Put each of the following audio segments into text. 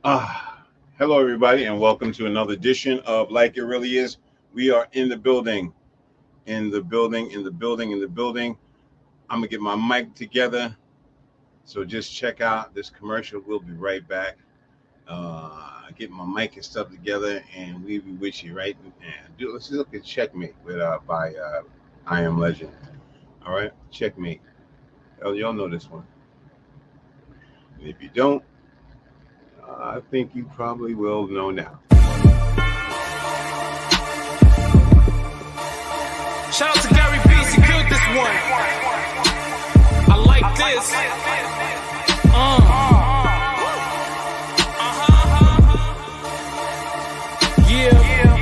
Ah, Hello everybody, and welcome to another edition of Like It Really Is. We are in the building, in the building. I'm gonna get my mic together, so just check out this commercial. We'll be right back. Get my mic and stuff together, and we'll be with you right. And let's look at Checkmate by I Am Legend. All right, Checkmate. Y'all know this one. And if you don't, I think you probably will know now. Shout out to Gary B. Secured this one. I like this. Yeah.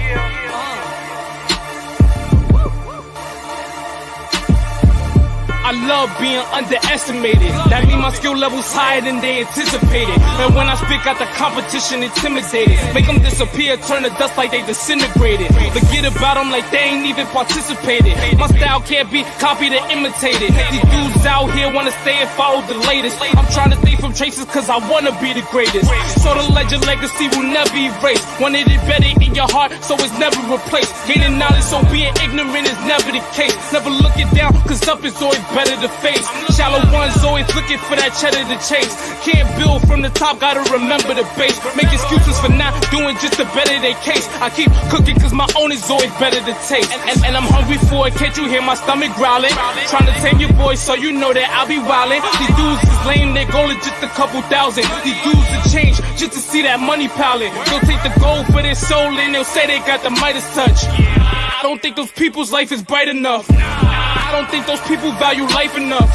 I love being underestimated. That mean my skill level's higher than they anticipated. And when I speak out, the competition intimidated. Make them disappear, turn to dust like they disintegrated. Forget about them like they ain't even participated. My style can't be copied or imitated. These dudes out here wanna stay and follow the latest. I'm trying to stay from traces cause I wanna be the greatest. So the legend legacy will never erase. Wanted it better in your heart, so it's never replaced. Gaining knowledge, so being ignorant is never the case. Never look it down, cause up is always better to face. Shallow ones always looking for that cheddar to chase. Can't build from the top, gotta remember the base. Make excuses for not doing just to better their case. I keep cooking cause my own is always better to taste. And I'm hungry for it, can't you hear my stomach growling? Trying to tame your boy so you know that I'll be wildin'. These dudes is lame, their goal is just a couple thousand. These dudes to change just to see that money piling. They'll take the gold for their soul and they'll say they got the Midas touch. I don't think those people's life is bright enough. I don't think those people value life enough.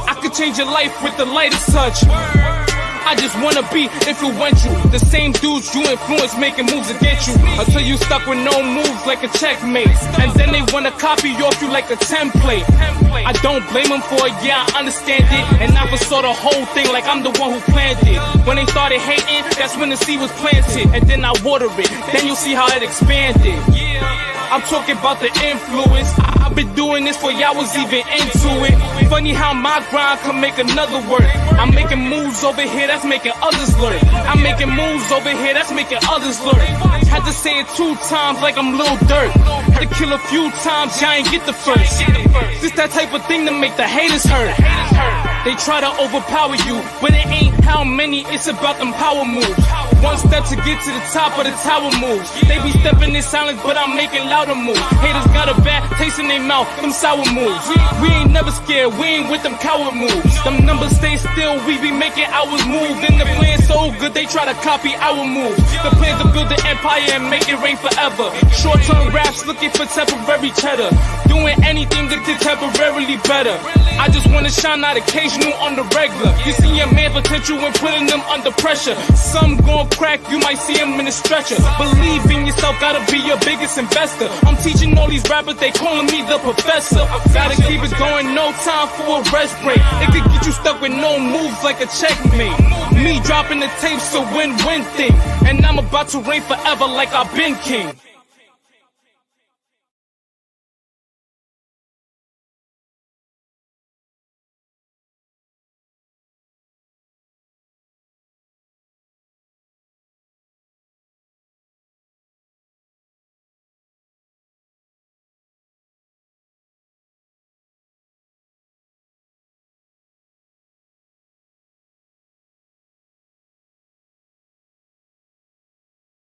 I could change your life with the lightest touch. I just wanna be influential. The same dudes you influence making moves against you. Until you stuck with no moves like a checkmate. And then they wanna copy off you like a template. I don't blame them for it, yeah, I understand it. And I foresaw the whole thing like I'm the one who planned it. When they started hating, that's when the seed was planted. And then I water it, then you'll see how it expanded. I'm talking about the influence. I've been doing this for y'all was even into it. Funny how my grind can make another work. I'm making moves over here that's making others learn. I'm making moves over here that's making others learn. Had to say it 2 times like I'm Lil Dirt. Had to kill a few times, y'all ain't get the first. This that type of thing to make the haters hurt. They try to overpower you, but it ain't how many, it's about them power moves. One step to get to the top of the tower moves. They be stepping in silence, but I'm making louder moves. Haters got a bad taste in their mouth, them sour moves. We ain't never scared, we ain't with them coward moves. Them numbers stay still, we be making ours move. And the plan so good, they try to copy our moves. The plan to build the empire and make it reign forever. Short-term raps looking for temporary cheddar. Doing anything to get temporarily better. I just wanna shine out occasional on the regular. You see your man potential when putting them under pressure. Some gon' crack, you might see him in a stretcher. Believe in yourself, gotta be your biggest investor. I'm teaching all these rappers, they calling me the professor. Gotta keep it going, no time for a rest break. It could get you stuck with no moves like a checkmate. Me dropping the tapes, a win-win thing. And I'm about to reign forever like I've been king.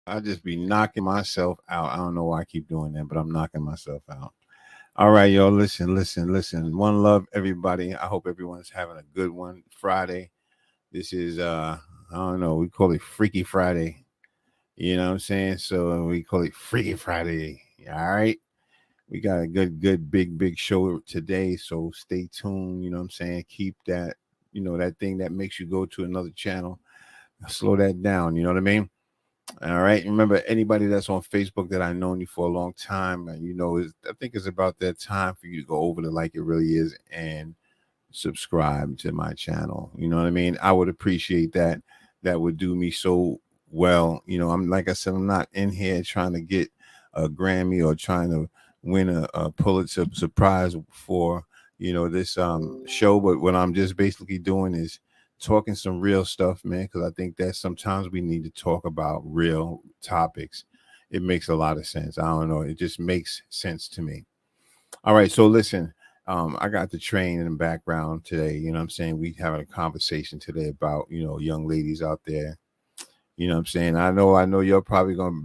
I just be knocking myself out. I don't know why I keep doing that, but I'm knocking myself out. All right, y'all. Listen. One love, everybody. I hope everyone's having a good one. Friday. This is I don't know, we call it Freaky Friday. You know what I'm saying? So we call it Freaky Friday. All right. We got a good, big show today. So stay tuned. You know what I'm saying? Keep that, that thing that makes you go to another channel. Slow that down. You know what I mean? All right. Remember, anybody that's on Facebook that I've known you for a long time, and I think it's about that time for you to go over to Like It Really Is and subscribe to my channel. You know what I mean? I would appreciate that. That would do me so well. I'm like I said, I'm not in here trying to get a Grammy or trying to win a Pulitzer prize for this show, but what I'm just basically doing is talking some real stuff, man, because I think that sometimes we need to talk about real topics. It makes a lot of sense. I don't know. It just makes sense to me. All right. So listen, I got the train in the background today. You know what I'm saying? We having a conversation today about, young ladies out there. You know what I'm saying? I know you're probably gonna,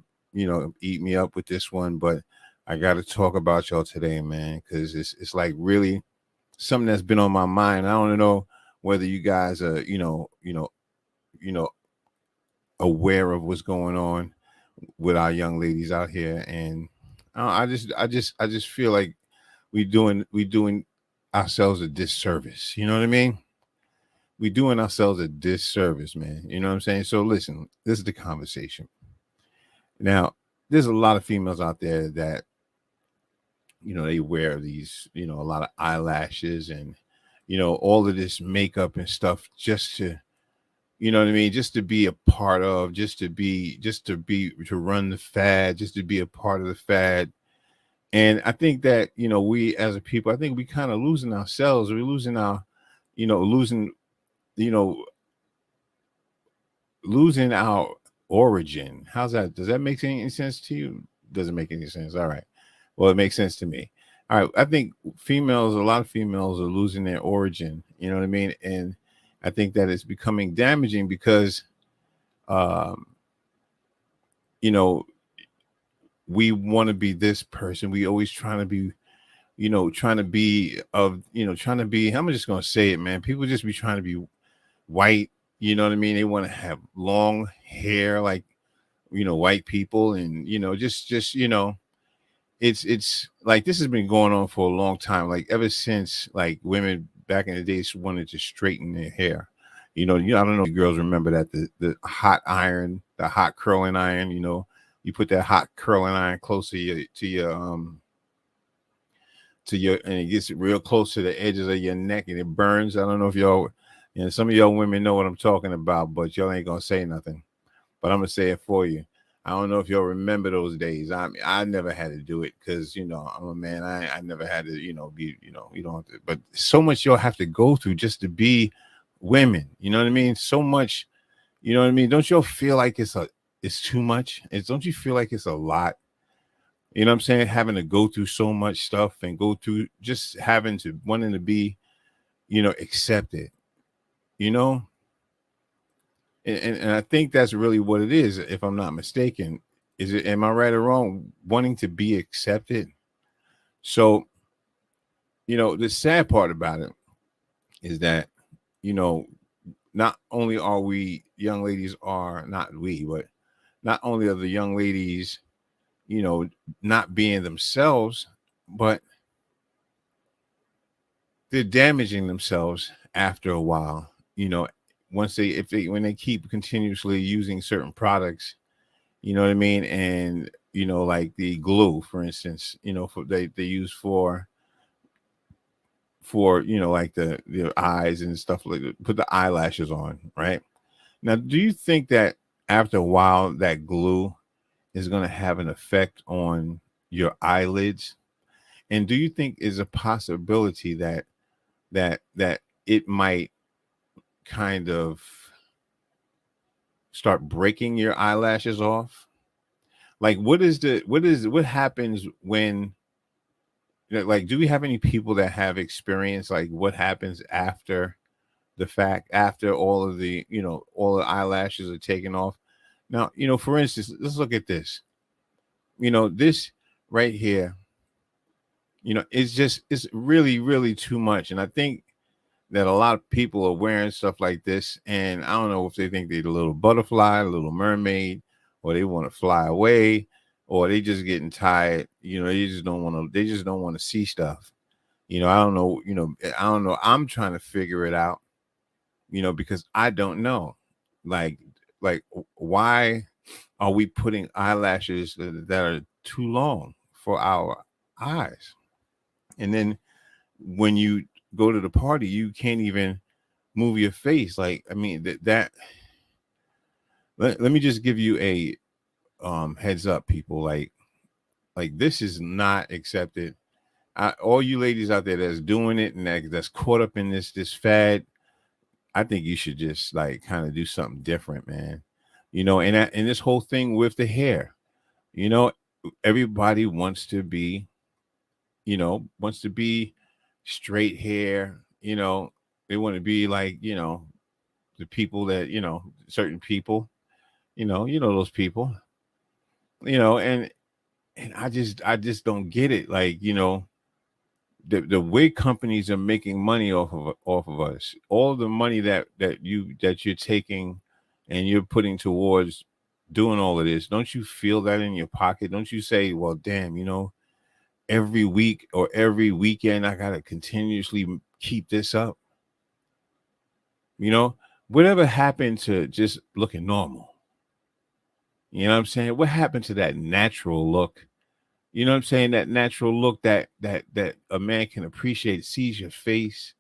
eat me up with this one, but I gotta talk about y'all today, man, because it's like really something that's been on my mind. I don't know whether you guys are, you know, aware of what's going on with our young ladies out here, and I just feel like we doing ourselves a disservice. You know what I mean? We doing ourselves a disservice, man. You know what I'm saying? So listen, this is the conversation. Now, there's a lot of females out there that they wear these, a lot of eyelashes and all of this makeup and stuff just to, you know what I mean, just to be a part of, to run the fad, just to be a part of the fad. And I think that, we as a people, I think we kind of losing ourselves. We're losing our, losing, you know, losing our origin. How's that? Does that make any sense to you? Doesn't make any sense. All right. Well, it makes sense to me. All right. I think a lot of females are losing their origin. You know what I mean? And I think that it's becoming damaging because, um, you know, we want to be this person. We always trying to be, trying to be of, trying to be, I'm just going to say it, man. People just be trying to be white. You know what I mean? They want to have long hair like, white people, and, just, it's like this has been going on for a long time. Like ever since like women back in the days wanted to straighten their hair. I don't know if you girls remember that the hot iron, the hot curling iron. You put that hot curling iron close to your and it gets real close to the edges of your neck and it burns. I don't know if y'all, some of y'all women know what I'm talking about, but y'all ain't gonna say nothing. But I'm gonna say it for you. I don't know if y'all remember those days. I mean, I never had to do it because I'm a man. I never had to be you don't have to. But so much y'all have to go through just to be women. You know what I mean? So much. You know what I mean? Don't y'all feel like it's too much? Don't you feel like it's a lot? You know what I'm saying? Having to go through so much stuff and go through just having to wanting to be accepted. You know, and I think that's really what it is, if I'm not mistaken. Is it? Am I right or wrong? Wanting to be accepted. So, the sad part about it is that, you know, not only are we young ladies are not we, but not only are the young ladies, not being themselves, but they're damaging themselves after a while. Once when they keep continuously using certain products, you know what I mean? And like the glue, for instance, they use for like the eyes and stuff, like put the eyelashes on, right? Now, do you think that after a while that glue is going to have an effect on your eyelids? And do you think is a possibility that it might kind of start breaking your eyelashes off? Like what happens when, like, do we have any people that have experience like what happens after the fact, after all the eyelashes are taken off? Now, for instance, let's look at this. This right here, it's really, really too much. And I think that a lot of people are wearing stuff like this, and I don't know if they think they're a little butterfly, a little mermaid, or they want to fly away, or they just getting tired. They just don't want to see stuff. I don't know. I don't know. I'm trying to figure it out. Because I don't know. Like, why are we putting eyelashes that are too long for our eyes? And then when you go to the party, you can't even move your face. Like, I mean, let me just give you a heads up, people. Like this is not accepted. All you ladies out there that's doing it and that's caught up in this fad, I think you should just like kind of do something different, man. And this whole thing with the hair, you know, everybody wants to be straight hair. They want to be like, the people that, certain people, those people, and I just don't get it. Like, the wig companies are making money off of us. All the money that you're taking and you're putting towards doing all of this. Don't you feel that in your pocket? Don't you say, well, damn, every week or every weekend I gotta continuously keep this up? You know, whatever happened to just looking normal? You know what I'm saying? What happened to that natural look? You know what I'm saying? That natural look that a man can appreciate, sees your face.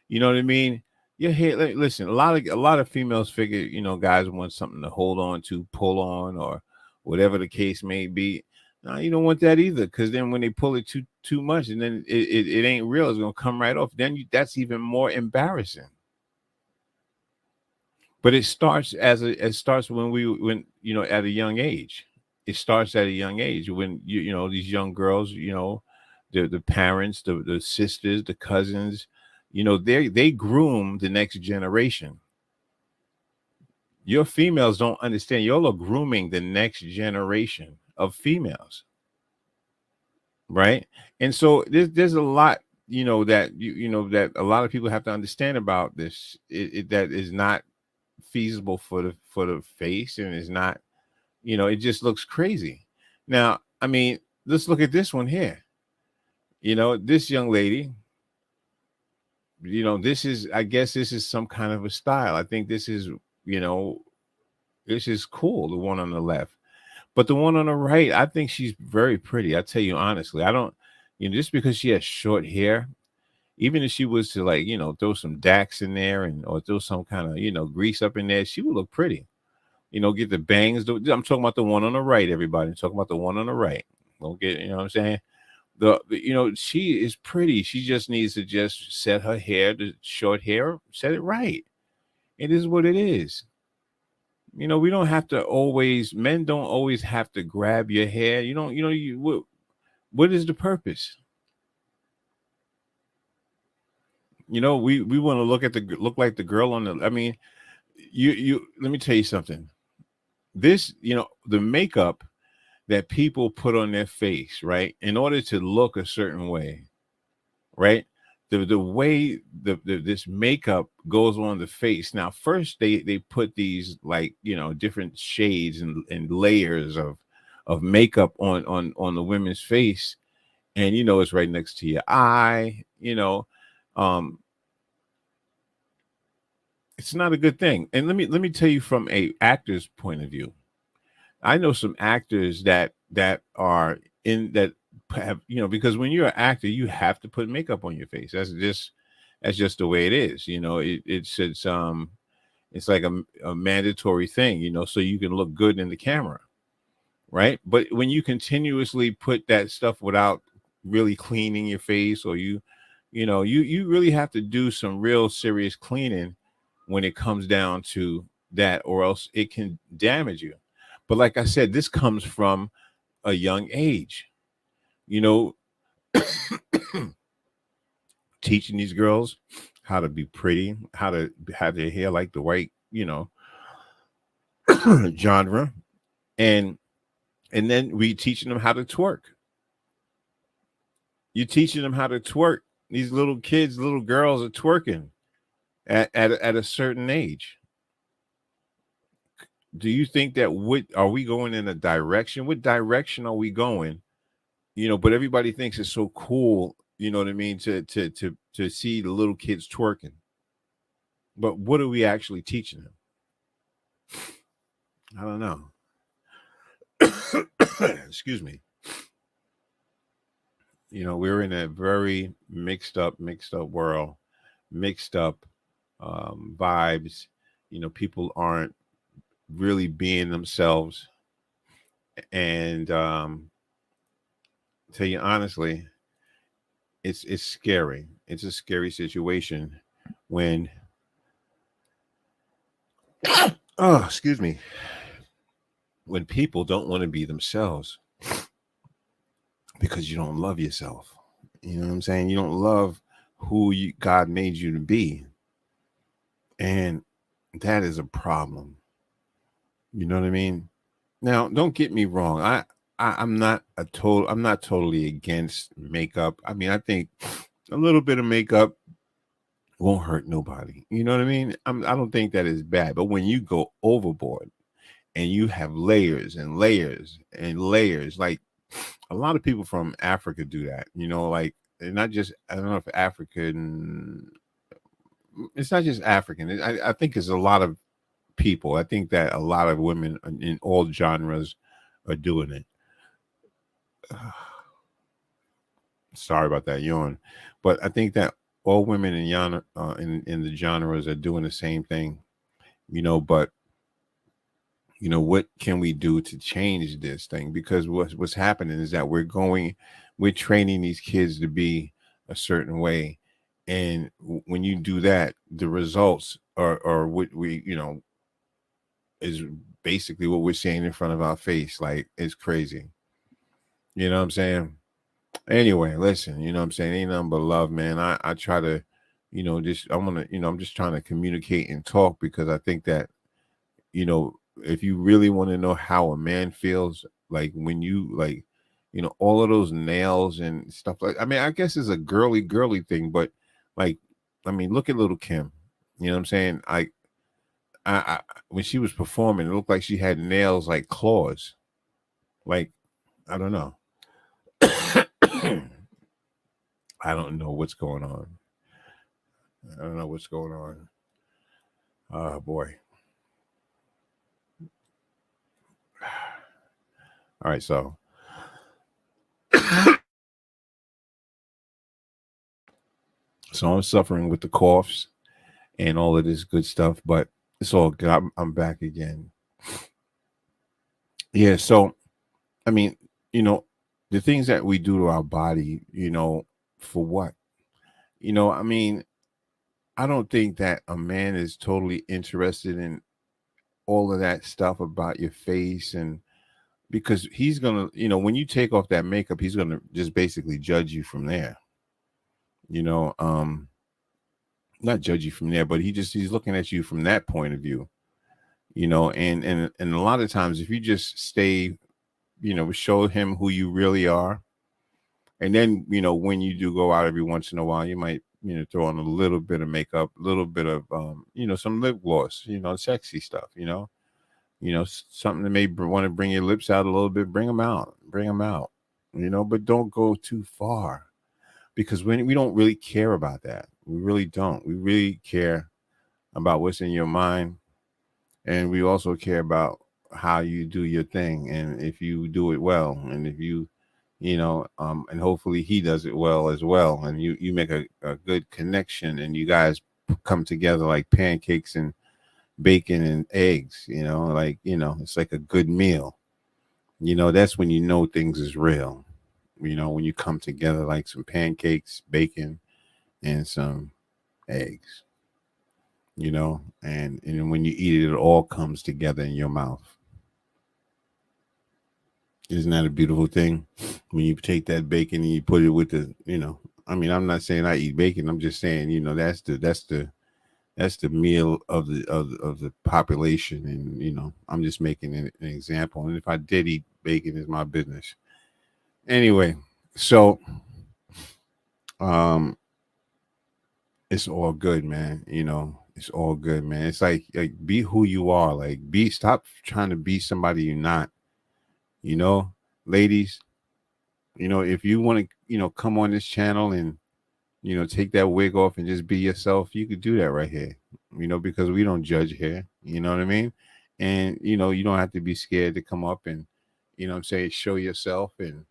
You know what I mean? Your hair. Listen, a lot of females figure, guys want something to hold on to, pull on, or whatever the case may be. No, you don't want that either, because then when they pull it too much, and then it ain't real, it's gonna come right off. Then that's even more embarrassing. But it starts when at a young age. It starts at a young age when these young girls, the parents, the sisters, the cousins, they groom the next generation. Your females don't understand. Y'all are grooming the next generation of females, right? And so there's a lot, that a lot of people have to understand about this. That is not feasible for the face, and is not, it just looks crazy. Now, I mean, let's look at this one here. This young lady, this is, I guess this is some kind of a style. I think you know, this is cool, the one on the left. But the one on the right, I think she's very pretty. I tell you honestly, I don't, just because she has short hair, even if she was to, like, throw some Dax in there, and or throw some kind of, grease up in there, she would look pretty. Get the bangs. I'm talking about the one on the right, everybody. I'm talking about the one on the right. Don't get, what I'm saying? She is pretty. She just needs to just set her hair, the short hair, set it right. It is what it is. We don't have to always, men don't always have to grab your hair. You don't, what is the purpose? We want to look like the girl on the, I mean, let me tell you something. This, the makeup that people put on their face, right, in order to look a certain way, right? The way this makeup goes on the face. Now, first they put these, like, different shades and layers of makeup on the women's face, and it's right next to your eye. Um, it's not a good thing. And let me tell you, from a actor's point of view, I know some actors that are in that have, because when you're an actor, you have to put makeup on your face. That's just the way it is. It's like a mandatory thing, so you can look good in the camera, right? But when you continuously put that stuff without really cleaning your face, or you really have to do some real serious cleaning when it comes down to that, or else it can damage you. But like I said, this comes from a young age, you know, teaching these girls how to be pretty, how to have their hair like the right, genre, and then we teaching them how to twerk. You're teaching them how to twerk. These little kids, little girls are twerking at a certain age. Do you think that, what are we going in a direction? What direction are we going? But everybody thinks it's so cool, you know what I mean, to see the little kids twerking. But what are we actually teaching them? I don't know. Excuse me. We're in a very mixed up world, mixed up vibes. People aren't really being themselves. And tell you honestly, it's scary. It's a scary situation when Oh, excuse me. When people don't want to be themselves because you don't love yourself. You know what I'm saying? You don't love God made you to be. And that is a problem. You know what I mean? Now, don't get me wrong. I'm not totally against makeup. I mean, I think a little bit of makeup won't hurt nobody. You know what I mean? I don't think that is bad. But when you go overboard and you have layers and layers and layers, like a lot of people from Africa do that, like, and not just, I don't know if African, it's not just African. I think it's a lot of people. I think that a lot of women in all genres are doing it. Sorry about that yawn, but I think that all women in the genres are doing the same thing, but what can we do to change this thing? Because what's happening is that we're training these kids to be a certain way, and when you do that, the results are what we is basically what we're seeing in front of our face. Like, it's crazy. You know what I'm saying? Anyway, listen, you know what I'm saying? Ain't nothing but love, man. I try to, I'm just trying to communicate and talk because I think that, if you really want to know how a man feels, like when you like, all of those nails and stuff, like, I mean, I guess it's a girly thing, but like, I mean, look at little Kim. You know what I'm saying? I when she was performing, it looked like she had nails like claws. Like, I don't know. I don't know what's going on. I don't know what's going on. Oh boy. All right, so I'm suffering with the coughs and all of this good stuff, but it's all good. I'm back again. Yeah, so I mean, you know, the things that we do to our body, for what? I mean, I don't think that a man is totally interested in all of that stuff about your face, and because he's gonna, when you take off that makeup, he's gonna just basically judge you from there. You know, not judge you from there, but he's looking at you from that point of view. And a lot of times, if you just stay, show him who you really are, and then when you do go out every once in a while, you might throw on a little bit of makeup, a little bit of some lip gloss, sexy stuff, something that may want to bring your lips out a little bit. Bring them out, but don't go too far, because when we don't really care about that, we really don't. We really care about what's in your mind, and we also care about how you do your thing, and if you do it well, and if you and hopefully he does it well as well, and you make a good connection, and you guys come together like pancakes and bacon and eggs, like, it's like a good meal. That's when things is real, when you come together like some pancakes, bacon, and some eggs, and when you eat it, it all comes together in your mouth. Isn't that a beautiful thing? When you take that bacon and you put it with I mean, I'm not saying I eat bacon. I'm just saying, that's the meal of the population, and I'm just making an example. And if I did eat bacon, is my business. Anyway, so um, it's all good, man. It's all good, man. It's like be who you are. Like, stop trying to be somebody you're not. You know, ladies, if you want to, come on this channel and, take that wig off and just be yourself, you could do that right here, because we don't judge here. You know what I mean? And, you don't have to be scared to come up and, what I'm saying, show yourself. And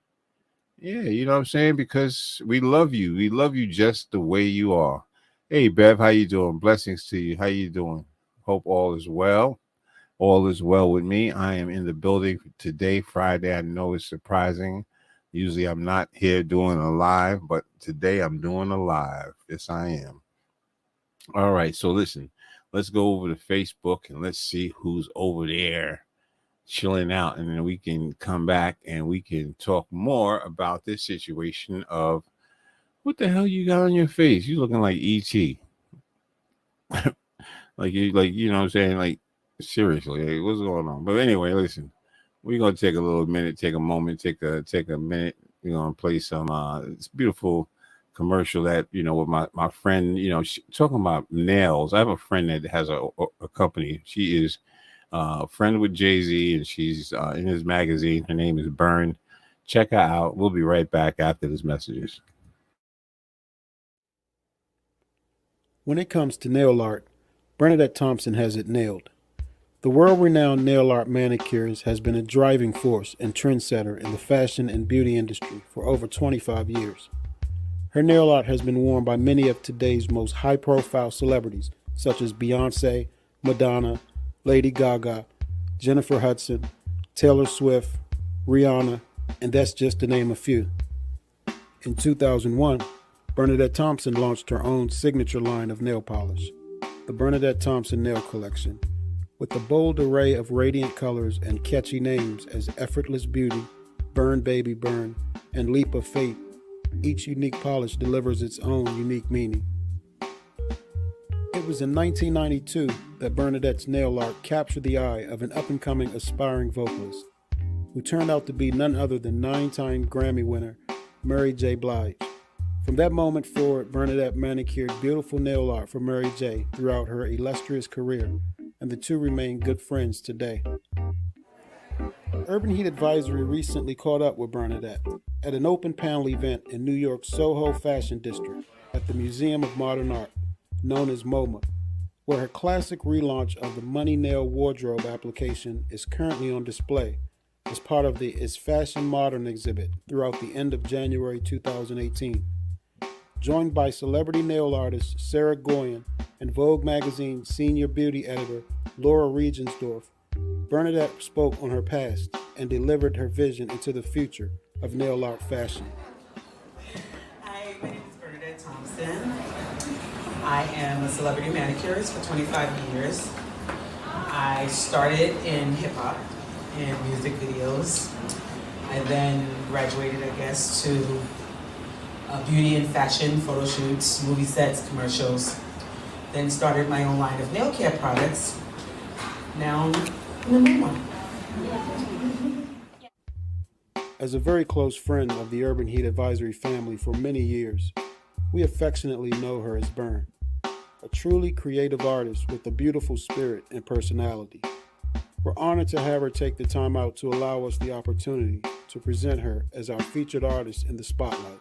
yeah, what I'm saying? Because we love you. We love you just the way you are. Hey, Bev, how you doing? Blessings to you. How you doing? Hope all is well. All is well with me. I am in the building today, Friday. I know it's surprising. Usually I'm not here doing a live, but today I'm doing a live. Yes, I am. All right. So listen, Let's go over to Facebook and let's see who's over there chilling out, and then we can come back and we can talk more about this situation of what the hell you got on your face. You looking like ET. Like you know what I'm saying? Like seriously, like, what's going on? But anyway, listen, we're gonna take a little minute, take a moment, take a minute. We're gonna play some it's beautiful commercial that with my friend. Talking about nails. I have a friend that has a company. She is friend with Jay-Z, and she's in his magazine. Her name is Burn. Check her out. We'll be right back after these messages. When it comes to nail art, Bernadette Thompson has it nailed. The world renowned nail art manicurist has been a driving force and trendsetter in the fashion and beauty industry for over 25 years. Her nail art has been worn by many of today's most high profile celebrities, such as Beyonce, Madonna, Lady Gaga, Jennifer Hudson, Taylor Swift, Rihanna, and that's just to name a few. In 2001, Bernadette Thompson launched her own signature line of nail polish, the Bernadette Thompson Nail Collection, with a bold array of radiant colors and catchy names as Effortless Beauty, Burn Baby Burn, and Leap of Faith. Each unique polish delivers its own unique meaning. It was in 1992 that Bernadette's nail art captured the eye of an up-and-coming aspiring vocalist, who turned out to be none other than 9-time Grammy winner Mary J. Blige. From that moment forward, Bernadette manicured beautiful nail art for Mary J. throughout her illustrious career, and the two remain good friends today. Urban Heat Advisory recently caught up with Bernadette at an open panel event in New York's Soho Fashion District at the Museum of Modern Art, known as MoMA, where her classic relaunch of the Money Nail wardrobe application is currently on display as part of the Is Fashion Modern exhibit throughout the end of January 2018. Joined by celebrity nail artist Sarah Goyen and Vogue magazine senior beauty editor Laura Regensdorf, Bernadette spoke on her past and delivered her vision into the future of nail art fashion. Hi, my name is Bernadette Thompson. I am a celebrity manicurist for 25 years. I started in hip hop and music videos. I then graduated, I guess, to beauty and fashion, photo shoots, movie sets, commercials. Then started my own line of nail care products. Now I'm in the new one. As a very close friend of the Urban Heat Advisory family for many years, we affectionately know her as Burn, a truly creative artist with a beautiful spirit and personality. We're honored to have her take the time out to allow us the opportunity to present her as our featured artist in the spotlight.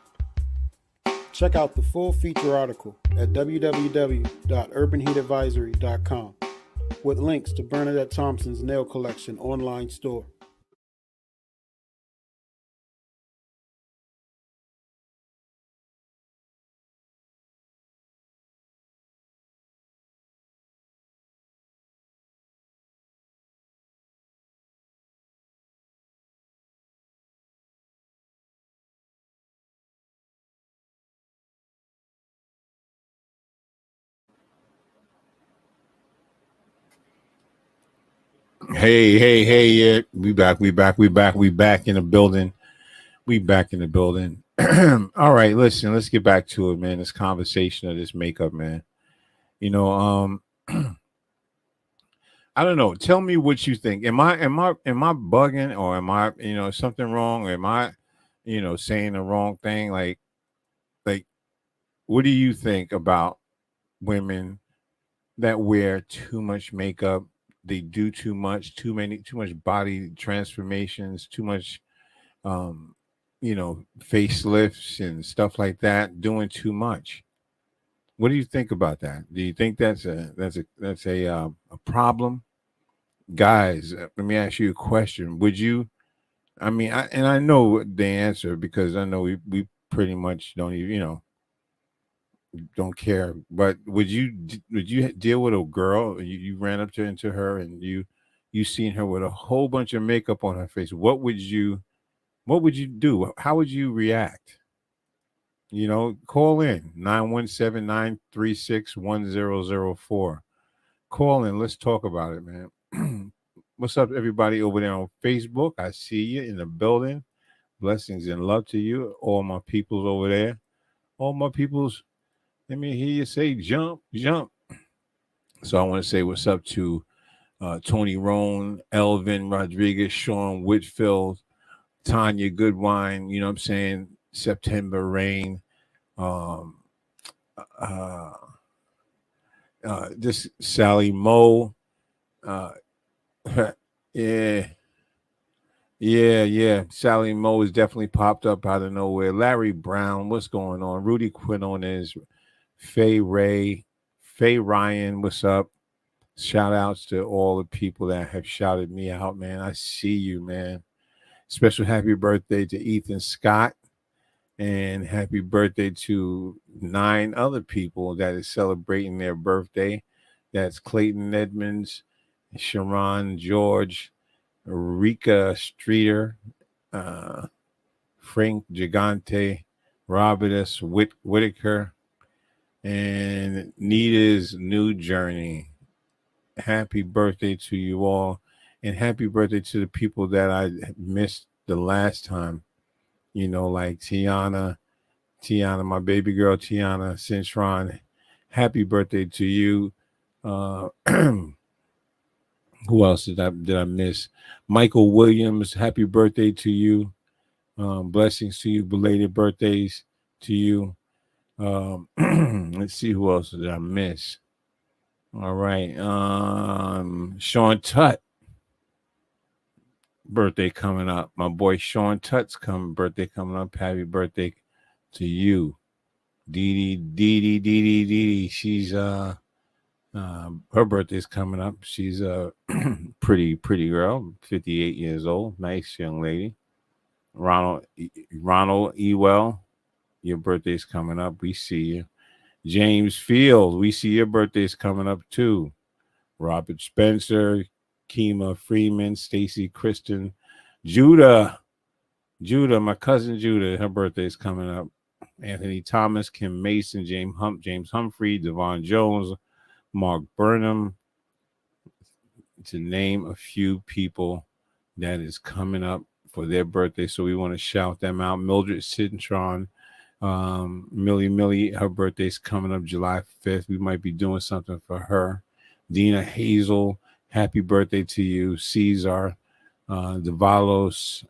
Check out the full feature article at www.urbanheatadvisory.com with links to Bernadette Thompson's nail collection online store. Hey, yeah, we back in the building. We back in the building. All right, listen, let's get back to it, man. This conversation of this makeup, man. You know, I don't know. Tell me what you think. Am I bugging, or am I, something wrong? Or am I, saying the wrong thing? Like, what do you think about women that wear too much makeup? They do too much body transformations, too much, um, facelifts and stuff like that, doing too much. What do you think about that? Do you think that's a problem? Guys, let me ask you a question. Would you? I mean, I know the answer because I know we pretty much don't even don't care. But would you deal with a girl? You ran up to into her and you seen her with a whole bunch of makeup on her face. What would you do? How would you react? Call in 917-936-1004. Call in. Let's talk about it, man. What's up, everybody over there on Facebook? I see you in the building. Blessings and love to you, all my peoples over there. All my peoples, let me hear you say jump, jump. So I want to say what's up to Tony Roan, Elvin Rodriguez, Sean Whitfield, Tanya Goodwine, you know what I'm saying? September Rain, um, uh, this Sally Moe, uh, yeah, yeah. Sally Moe has definitely popped up out of nowhere. Larry Brown, what's going on? Rudy Quinones, Faye Ray, Faye Ryan, what's up? Shout outs to all the people that have shouted me out, man. I see you, man. Special happy birthday to Ethan Scott. And happy birthday to 9 other people that is celebrating their birthday. That's Clayton Edmonds, Sharon George, Rika Streeter, uh, Frank Gigante, Robert S. Whitaker, and Nita's New Journey. Happy birthday to you all. And happy birthday to the people that I missed the last time. You know, like Tiana, my baby girl Tiana Cintron. Happy birthday to you. Who else did I miss? Michael Williams, happy birthday to you. Blessings to you, belated birthdays to you. Let's see who else did I miss. All right. Sean Tutt, birthday coming up. My boy Sean Tutt's birthday coming up. Happy birthday to you. Dee. She's her birthday's coming up. She's a pretty girl, 58 years old. Nice young lady. Ronald Ewell, your birthday's coming up. We see you. James Field, we see your birthday's coming up too. Robert Spencer, Kima Freeman, Stacy Kristen, Judah, my cousin Judah, her birthday's coming up. Anthony Thomas, Kim Mason, James Humphrey, Devon Jones, Mark Burnham, to name a few people that is coming up for their birthday. So we want to shout them out. Mildred Cintron, Millie, her birthday's coming up July 5th. We might be doing something for her. Dina Hazel, happy birthday to you. Caesar, Davalos,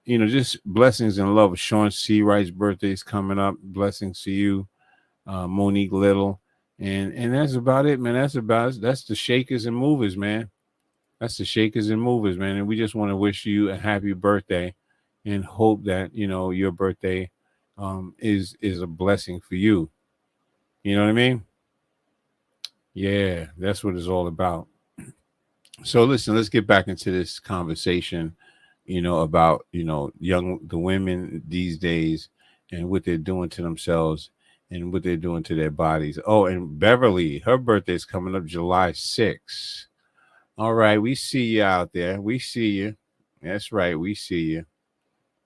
just blessings and love. Sean Seawright's birthday's coming up. Blessings to you. Monique Little. And that's about it, man. That's the shakers and movers, man. That's the shakers and movers, man. And we just want to wish you a happy birthday and hope that, your birthday is a blessing for you. You know what I mean? Yeah, that's what it's all about. So listen, let's get back into this conversation, about, the women these days and what they're doing to themselves and what they're doing to their bodies. Oh, and Beverly, her birthday's coming up July 6th. All right, we see you out there. We see you. That's right, we see you.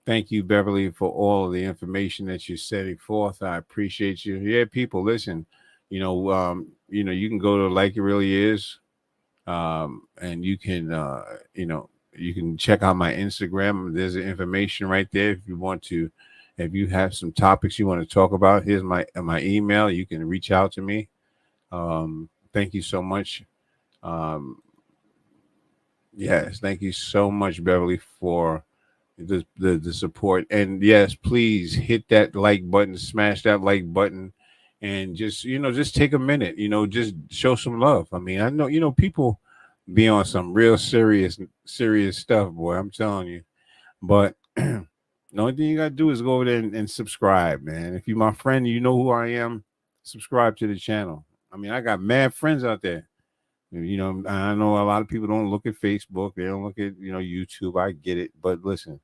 Thank you, Beverly, for all of the information that you're setting forth. I appreciate you. Yeah, people, listen. You can go to Like It Really Is, and you can, you can check out my Instagram. There's the information right there if you want to. If you have some topics you want to talk about, here's my email. You can reach out to me. Thank you so much. Yes, thank you so much, Beverly, for the support. And yes, please hit that like button, smash that like button, and just take a minute. Just show some love. I mean, I know people be on some real serious stuff, boy. I'm telling you, but. The only thing you gotta do is go over there and subscribe, man. If you're my friend, you know who I am. Subscribe to the channel. I mean, I got mad friends out there. I know a lot of people don't look at Facebook. They don't look at YouTube. I get it, but listen,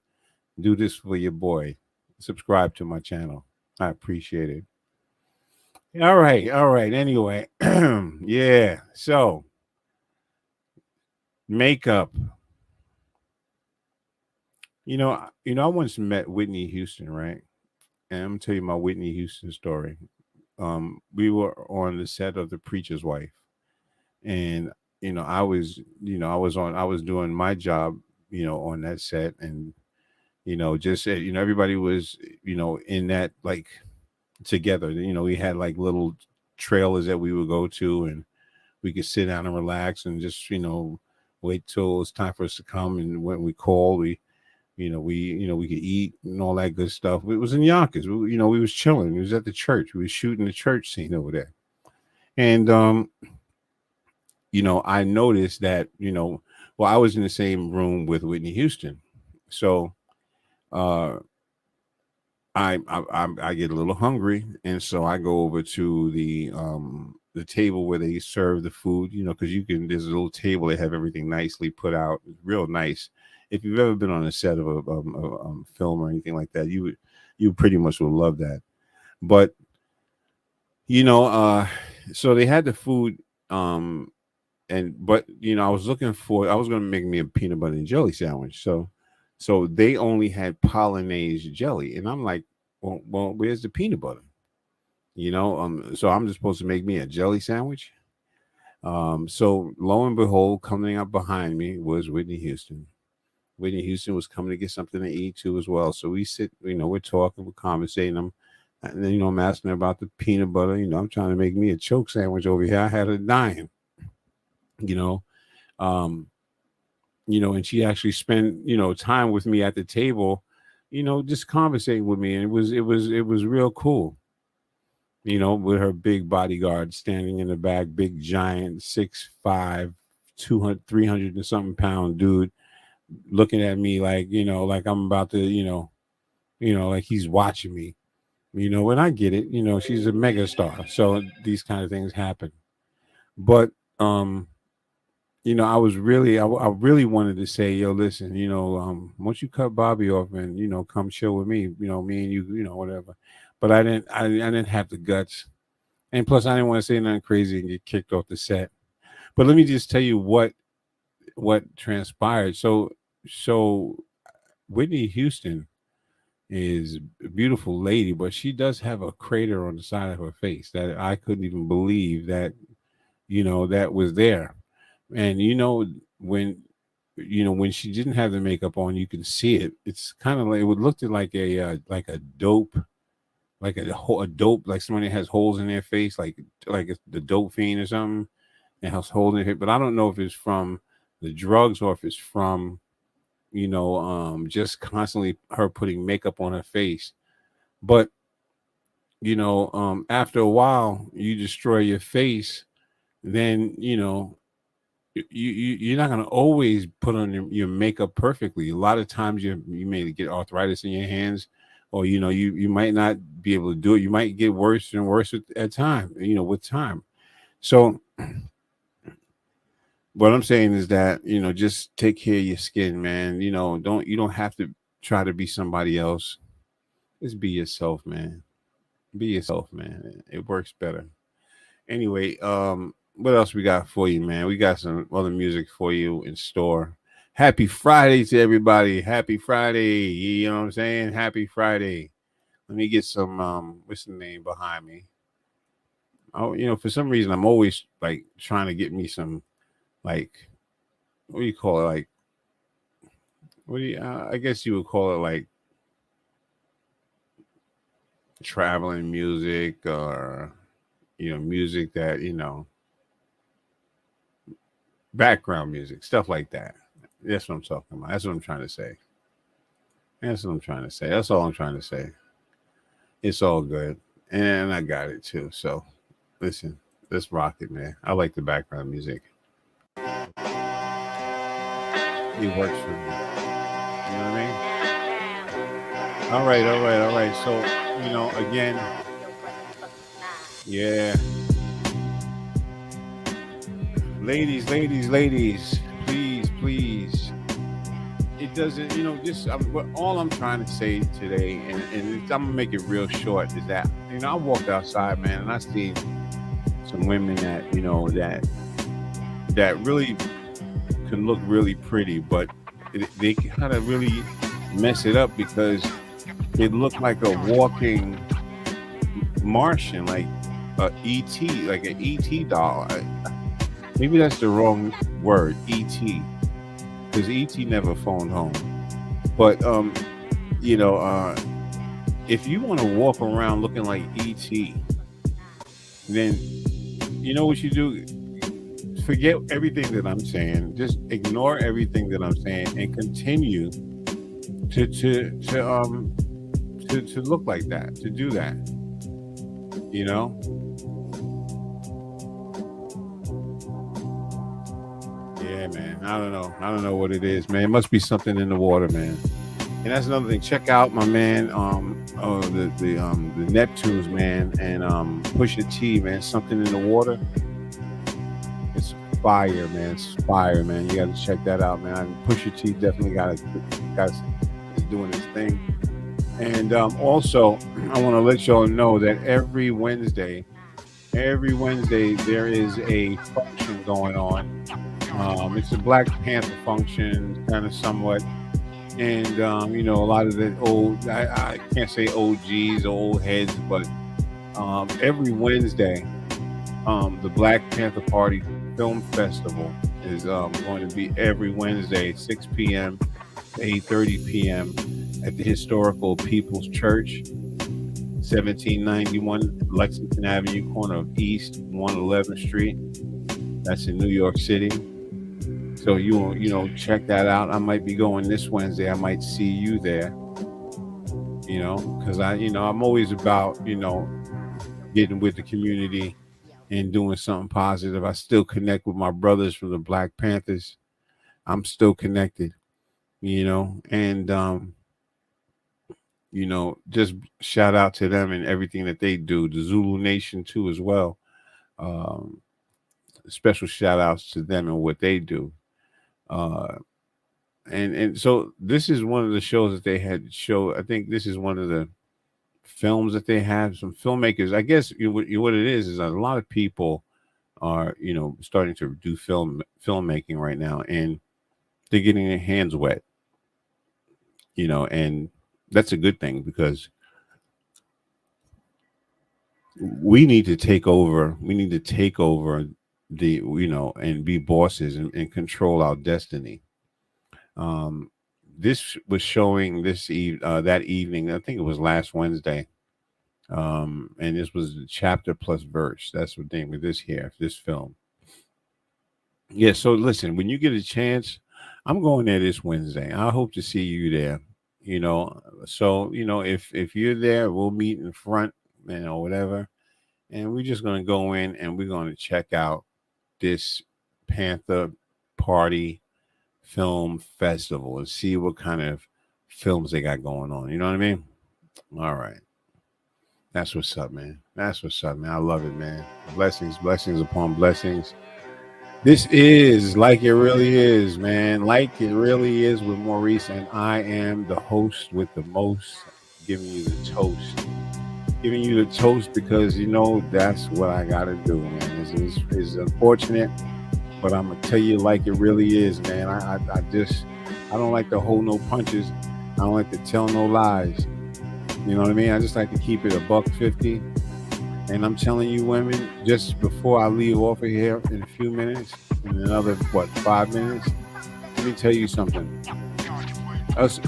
do this for your boy. Subscribe to my channel. I appreciate it. All right. Anyway, yeah. So makeup. I once met Whitney Houston, right? And I'm gonna tell you my Whitney Houston story. We were on the set of The Preacher's Wife, And I was doing my job, on that set, and just everybody was in that, like, together. We had like little trailers that we would go to, and we could sit down and relax and just wait till it's time for us to come. And when we call, we could eat and all that good stuff. It was in Yonkers. We was chilling. We was at the church. We was shooting the church scene over there. And I noticed that, well, I was in the same room with Whitney Houston. So uh I get a little hungry, and so I go over to the table where they serve the food, because there's a little table, they have everything nicely put out, real nice. If you've ever been on a set of a film or anything like that, you pretty much will love that. But you know, uh, so they had the food, and but I was gonna make me a peanut butter and jelly sandwich. So they only had Polonaise jelly, and I'm like, well, where's the peanut butter? So I'm just supposed to make me a jelly sandwich. So lo and behold, coming up behind me was Whitney Houston. Whitney Houston was coming to get something to eat too as well. So we sit, we're talking, we're conversating. And then, I'm asking her about the peanut butter. I'm trying to make me a choke sandwich over here. I had her dying, you know. Um, and she actually spent, time with me at the table, just conversating with me. And it was real cool, with her big bodyguard standing in the back, big giant 6'5", 200, 300 and something pound dude looking at me like, like I'm about to, like he's watching me, and I get it, she's a mega star. So these kind of things happen. But, I really wanted to say, yo, listen, once you cut Bobby off and, come chill with me, me and you, whatever. But I didn't have the guts. And plus I didn't want to say nothing crazy and get kicked off the set. But let me just tell you what transpired. So Whitney Houston is a beautiful lady, but she does have a crater on the side of her face that I couldn't even believe that was there. And when she didn't have the makeup on, you can see it. It's kind of like it would look like a dope, a dope, like somebody that has holes in their face, like it's the dope fiend or something, and has holes in it. But I don't know if it's from the drugs or if it's from just constantly her putting makeup on her face. But after a while, you destroy your face, then you're not going to always put on your makeup perfectly. A lot of times you may get arthritis in your hands, or you might not be able to do it. You might get worse and worse at time, with time. So what I'm saying is that, just take care of your skin, man. You don't have to try to be somebody else. Just be yourself, man. Be yourself, man. It works better. Anyway, what else we got for you, man? We got some other music for you in store. Happy Friday to everybody. Happy Friday. You know what I'm saying? Happy Friday. Let me get some what's the name behind me? Oh, for some reason I'm always like trying to get me some, like, what do you call it? Like, I guess you would call it like traveling music, or music that, background music, stuff like that. That's what I'm talking about. That's what I'm trying to say. That's what I'm trying to say. That's all I'm trying to say. It's all good. And I got it too. So listen, let's rock it, man. I like the background music. It works for me. You know what I mean? All right. So, again, yeah. Ladies, please. It doesn't, all I'm trying to say today, and I'm gonna make it real short, is that, I walked outside, man, and I seen some women that, that really can look really pretty, but they kind of really mess it up because it looked like a walking Martian, like a ET, like an ET doll. Maybe that's the wrong word, ET, because ET never phoned home. But you know, if you want to walk around looking like ET, then you know what you do? Forget everything that I'm saying. Just ignore everything that I'm saying and continue to look like that, to do that. You know? Yeah, man. I don't know. I don't know what it is, man. It must be something in the water, man. And that's another thing. Check out my man, the Neptunes, man, and Pusha T, man. Something in the water. It's fire, man. It's fire, man. You got to check that out, man. Pusha T definitely got is doing his thing. And also, I want to let y'all know that every Wednesday there is a function going on. It's a Black Panther function, kind of somewhat. And you know, a lot of the old, I can't say OGs or old heads, but every Wednesday, the Black Panther Party Film Festival is going to be every Wednesday, 6 p.m. to 8:30 p.m. at the Historical People's Church, 1791 Lexington Avenue, corner of East 111th Street. That's in New York City. So you know, check that out. I might be going this Wednesday. I might see you there. You know, because I'm always about getting with the community and doing something positive. I still connect with my brothers from the Black Panthers. I'm still connected. And just shout out to them and everything that they do. The Zulu Nation too, as well. Special shout outs to them and what they do. And so this is one of the shows that they had show. I think this is one of the films that they have. Some filmmakers, I guess, what it is a lot of people are starting to do filmmaking right now, and they're getting their hands wet. And that's a good thing, because we need to take over. We need to take over the and be bosses and control our destiny. This was showing that evening. I think it was last Wednesday. And this was chapter plus verse. That's the name of this film. Yeah. So listen, when you get a chance, I'm going there this Wednesday. I hope to see you there. So if you're there, we'll meet in front, whatever, and we're just gonna go in and we're gonna check out this Panther Party Film Festival and see what kind of films they got going on. You know what I mean? All right. That's what's up, man. That's what's up, man. I love it, man. Blessings upon blessings. This is Like It Really Is, man. Like It Really Is with Maurice, and I am the host with the most, giving you the toast. Giving you the toast because, that's what I got to do, man. It's unfortunate, but I'm going to tell you like it really is, man. I don't like to hold no punches. I don't like to tell no lies. You know what I mean? I just like to keep it $150. And I'm telling you, women, just before I leave off of here in a few minutes, in another 5 minutes, let me tell you something. Us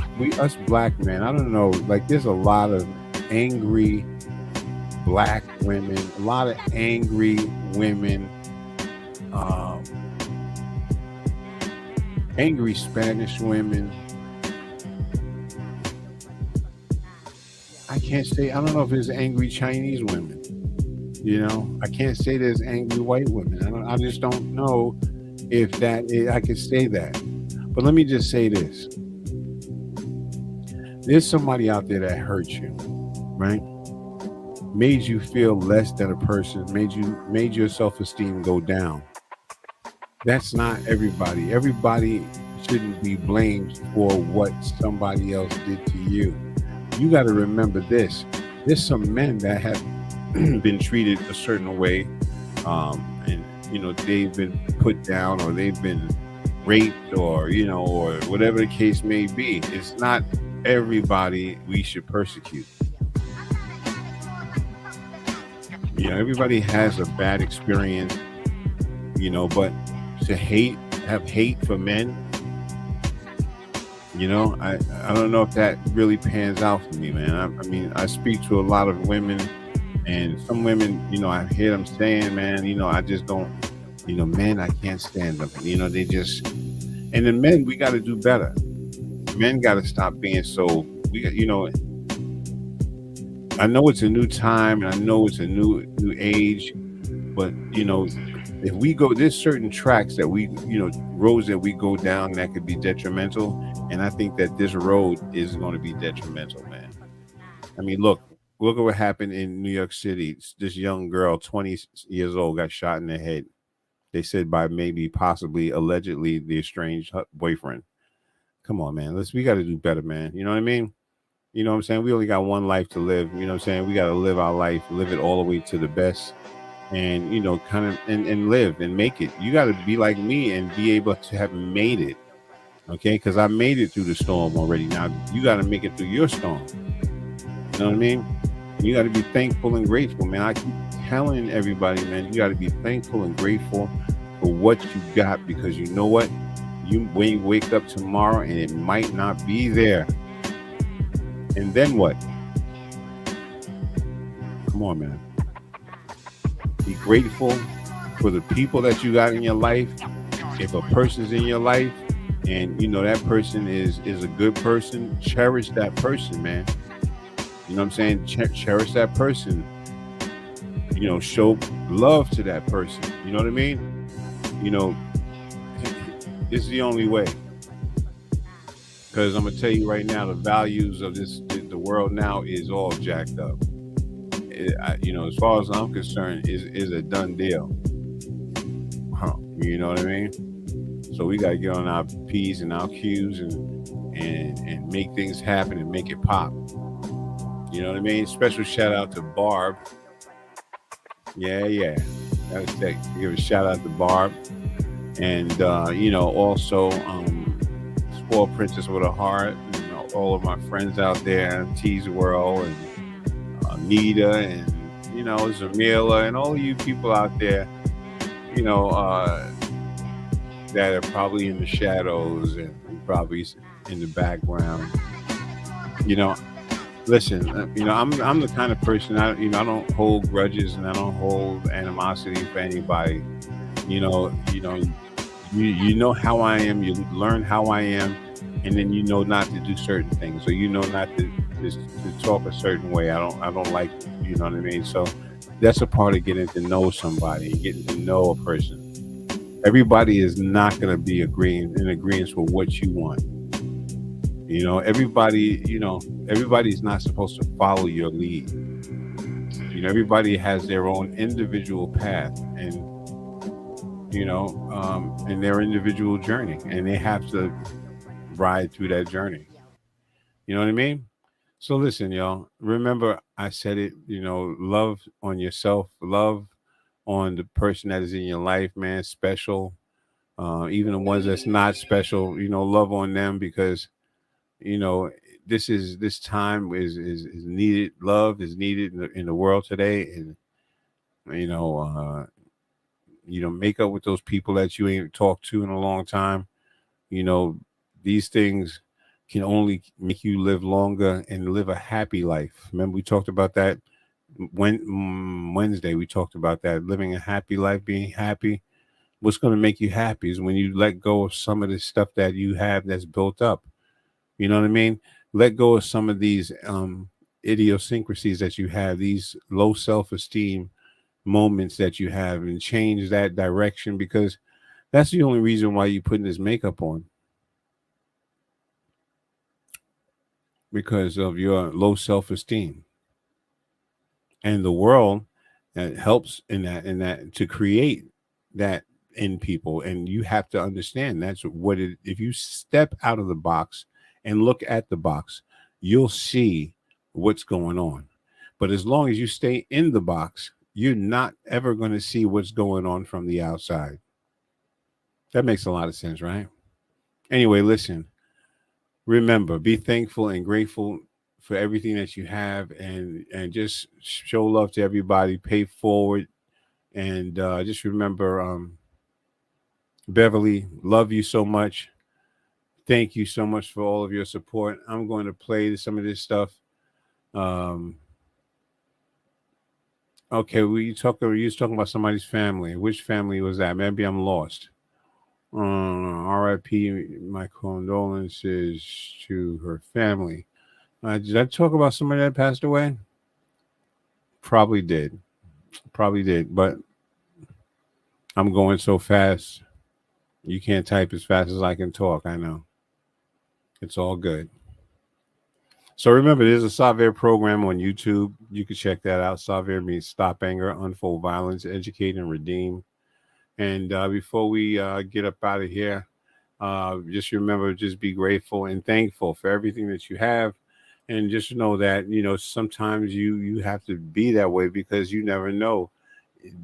black men, I don't know, like there's a lot of angry black women, a lot of angry women, angry Spanish women. I don't know if there's angry Chinese women. I can't say there's angry white women. I just don't know if I could say that. But let me just say this. There's somebody out there that hurt you, right? Made you feel less than a person, made your self-esteem go down. That's not everybody. Everybody shouldn't be blamed for what somebody else did to you. You got to remember this. There's some men that have been treated a certain way, and they've been put down, or they've been raped, or or whatever the case may be. It's not everybody we should persecute. Everybody has a bad experience, But to have hate for men, I don't know if that really pans out for me, man. I mean, I speak to a lot of women, and some women, I hear them saying, man, I just don't, men, I can't stand them. They just, and then men, we got to do better. Men got to stop being so, we got, I know it's a new time and I know it's a new age, but if we go, there's certain tracks that we, roads that we go down that could be detrimental, and I think that this road is going to be detrimental, man. I mean, look at what happened in New York City. This young girl, 20 years old, got shot in the head. They said by maybe, possibly, allegedly, the estranged boyfriend. Come on, man. We got to do better, man. You know what I mean? You know what I'm saying? We only got one life to live. You know what I'm saying? We got to live our life, live it all the way to the best, and kind of and live and make it. You got to be like me and be able to have made it. Okay, because I made it through the storm already. Now you got to make it through your storm. You know what I mean? You got to be thankful and grateful, man. I keep telling everybody, man, you got to be thankful and grateful for what you got, because you know what? When you wake up tomorrow and it might not be there. And then what? Come on, man. Be grateful for the people that you got in your life. If a person's in your life and that person is a good person, cherish that person, man. You know what I'm saying? Cherish that person. Show love to that person. You know what I mean? This is the only way. Because I'm gonna tell you right now, the values of the world now is all jacked up. As far as I'm concerned, is a done deal. You know what I mean? So we gotta get on our P's and our Q's and make things happen and make it pop. You know what I mean? Special shout out to Barb. Yeah. Give a shout out to Barb, and also Spoiled Princess with a Heart. All of my friends out there, T's World and Nita and Zamila and all of you people out there, that are probably in the shadows and probably in the background. Listen, I'm the kind of person, I don't hold grudges and I don't hold animosity for anybody. You know how I am. You learn how I am, and then not to do certain things, or not to talk a certain way. I don't like. You know what I mean? So that's a part of getting to know somebody, getting to know a person. Everybody is not going to be in agreement with what you want. Everybody's not supposed to follow your lead. Everybody has their own individual path and in their individual journey, and they have to ride through that journey. You know what I mean? So listen, y'all, remember I said it, love on yourself, love on the person that is in your life, man, special. Even the ones that's not special, love on them, because you know this time is needed. Love is needed in the world today, and you know uh make up with those people that you ain't talked to in a long time. you know these things can only make you live longer and live a happy life. Remember we talked about that Wednesday. We talked about that, living a happy life, being happy. What's going to make you happy is when you let go of some of the stuff that you have that's built up. You know what I mean? Let go of some of these idiosyncrasies that you have, these low self-esteem moments that you have, and change that direction, because that's the only reason why you're putting this makeup on, because of your low self-esteem. And the world helps in that to create that in people, and you have to understand that's what it. If you step out of the box and look at the box, you'll see what's going on. But as long as you stay in the box, you're not ever going to see what's going on from the outside. That makes a lot of sense, right? Anyway, listen, remember, be thankful and grateful for everything that you have, and just show love to everybody, pay forward, and just remember, Beverly, love you so much. Thank you so much for all of your support. I'm going to play some of this stuff. Um, okay, you was talking about somebody's family. Which family was that? Maybe I'm lost. R.I.P. My condolences to her family. Did I talk about somebody that passed away? Probably did. Probably did. But I'm going so fast. You can't type as fast as I can talk. I know. It's all good. So remember, there's a Savir program on YouTube. You can check that out. Savir means Stop Anger, Unfold Violence, Educate, and Redeem. And before we get up out of here, just remember, just be grateful and thankful for everything that you have. And just know that, sometimes you have to be that way because you never know.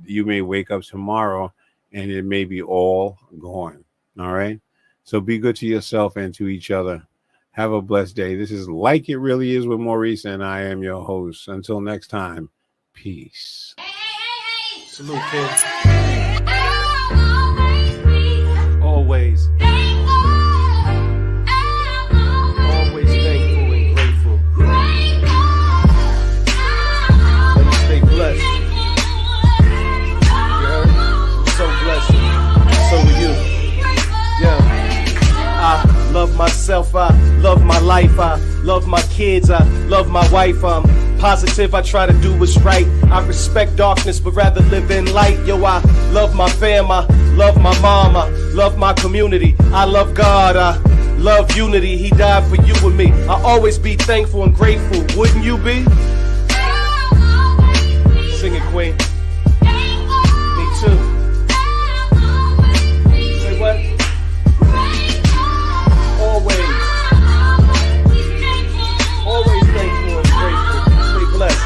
You may wake up tomorrow and it may be all gone. All right. So be good to yourself and to each other. Have a blessed day. This is Like It Really Is with Maurice, and I am your host. Until next time, peace. Salute, kids. Always. Always thankful and grateful. Let me stay blessed. You heard? I'm so blessed. So are you. Yeah. I love myself, I love my life, I love my kids, I love my wife, I'm positive, I try to do what's right. I respect darkness, but rather live in light. Yo, I love my fam, I love my mom, I love my community, I love God, I love unity. He died for you and me. I'll always be thankful and grateful, wouldn't you be? Sing it, Queen. Me too. Say what? Always thankful and grateful. Stay blessed.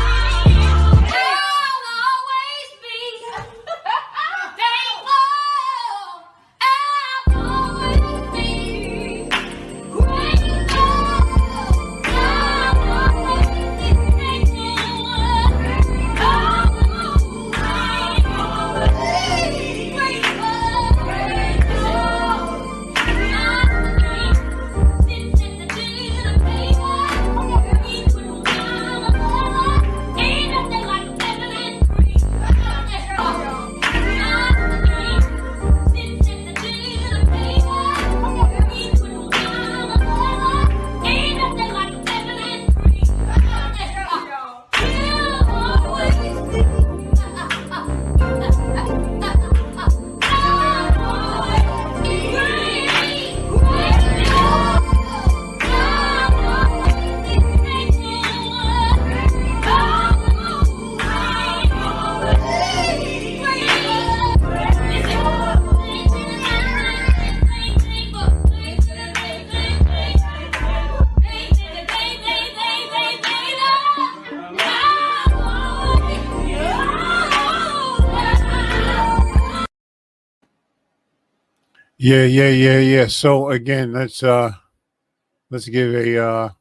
Yeah. So again, let's give a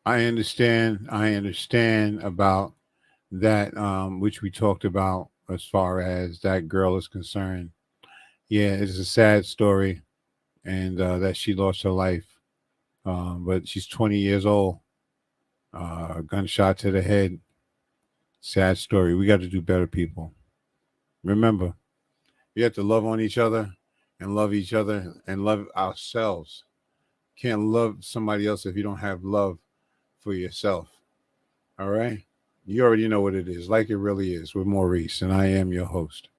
I understand about that which we talked about as far as that girl is concerned. Yeah, it's a sad story, and that she lost her life. But she's 20 years old. Gunshot to the head. Sad story. We got to do better, people. Remember, we have to love on each other and love each other and love ourselves. Can't love somebody else if you don't have love for yourself. All right? You already know what it is. Like It Really Is with Maurice, and I am your host.